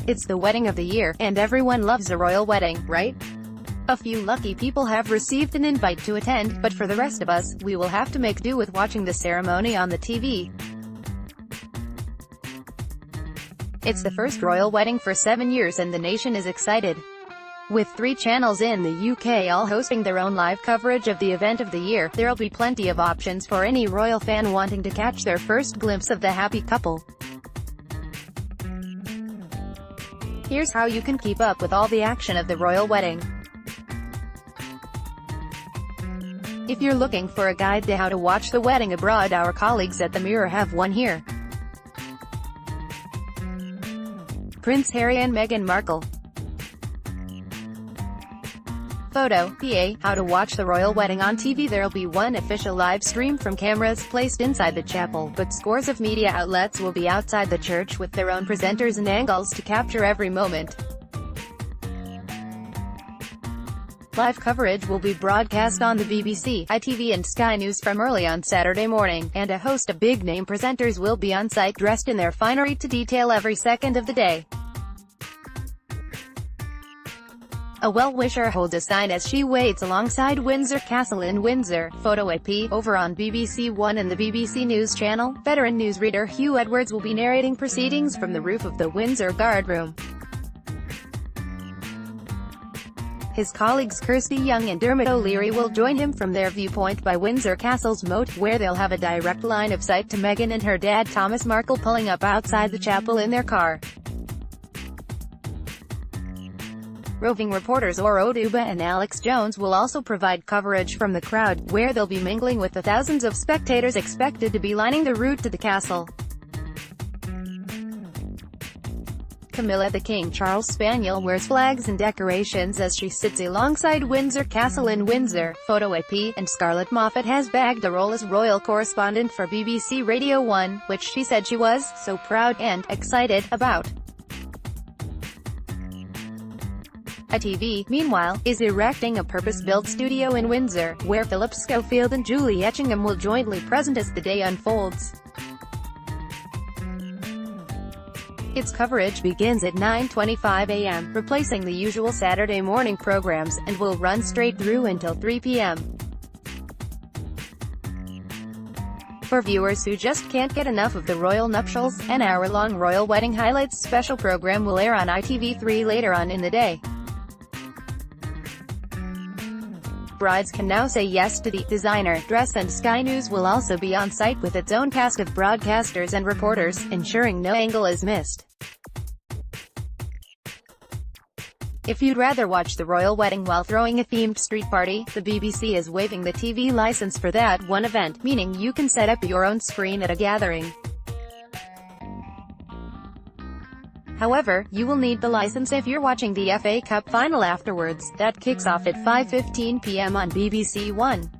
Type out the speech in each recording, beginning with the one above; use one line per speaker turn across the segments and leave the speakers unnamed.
It's the wedding of the year, and everyone loves a royal wedding, right? A few lucky people have received an invite to attend, but for the rest of us, we will have to make do with watching the ceremony on the TV. It's the first royal wedding for 7 years and the nation is excited. With 3 channels in the UK all hosting their own live coverage of the event of the year, there'll be plenty of options for any royal fan wanting to catch their first glimpse of the happy couple. Here's how you can keep up with all the action of the royal wedding. If you're looking for a guide to how to watch the wedding abroad, our colleagues at The Mirror have one here. Prince Harry and Meghan Markle. Photo, PA, how to watch the royal wedding on TV. There'll be one official live stream from cameras placed inside the chapel, but scores of media outlets will be outside the church with their own presenters and angles to capture every moment. Live coverage will be broadcast on the BBC, ITV and Sky News from early on Saturday morning, and a host of big-name presenters will be on site dressed in their finery to detail every second of the day. A well-wisher holds a sign as she waits alongside Windsor Castle in Windsor. Photo AP, over on BBC One and the BBC News Channel, veteran newsreader Hugh Edwards will be narrating proceedings from the roof of the Windsor Guard Room. His colleagues Kirsty Young and Dermot O'Leary will join him from their viewpoint by Windsor Castle's moat, where they'll have a direct line of sight to Meghan and her dad Thomas Markle pulling up outside the chapel in their car. Roving reporters Oro Duba and Alex Jones will also provide coverage from the crowd, where they'll be mingling with the thousands of spectators expected to be lining the route to the castle. Camilla, the King Charles Spaniel, wears flags and decorations as she sits alongside Windsor Castle in Windsor. Photo AP, and Scarlett Moffat has bagged the role as royal correspondent for BBC Radio 1, which she said she was so proud and excited about. ITV, meanwhile, is erecting a purpose-built studio in Windsor, where Philip Schofield and Julie Etchingham will jointly present as the day unfolds. Its coverage begins at 9:25 a.m., replacing the usual Saturday morning programs, and will run straight through until 3 p.m. For viewers who just can't get enough of the royal nuptials, an hour-long royal wedding highlights special program will air on ITV3 later on in the day. Brides can now say yes to the designer dress, and Sky News will also be on site with its own cast of broadcasters and reporters, ensuring no angle is missed. If you'd rather watch the royal wedding while throwing a themed street party, the BBC is waiving the TV license for that one event, meaning you can set up your own screen at a gathering. However, you will need the license if you're watching the FA Cup final afterwards. That kicks off at 5:15 p.m. on BBC One.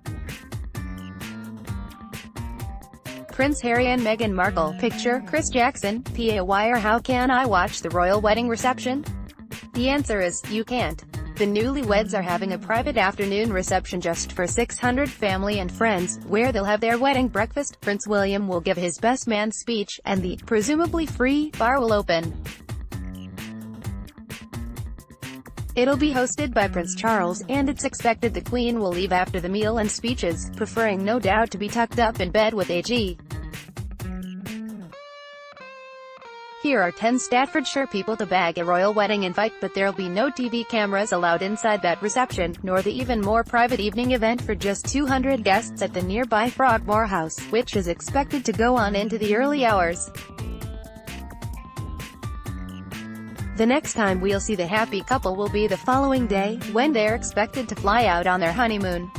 Prince Harry and Meghan Markle. Picture, Chris Jackson, PA. Why or how can I watch the royal wedding reception? The answer is, you can't. The newlyweds are having a private afternoon reception just for 600 family and friends, where they'll have their wedding breakfast, Prince William will give his best man speech, and the, presumably free, bar will open. It'll be hosted by Prince Charles, and it's expected the Queen will leave after the meal and speeches, preferring no doubt to be tucked up in bed with AG. Here are 10 Staffordshire people to bag a royal wedding invite, but there'll be no TV cameras allowed inside that reception, nor the even more private evening event for just 200 guests at the nearby Frogmore House, which is expected to go on into the early hours. The next time we'll see the happy couple will be the following day, when they're expected to fly out on their honeymoon.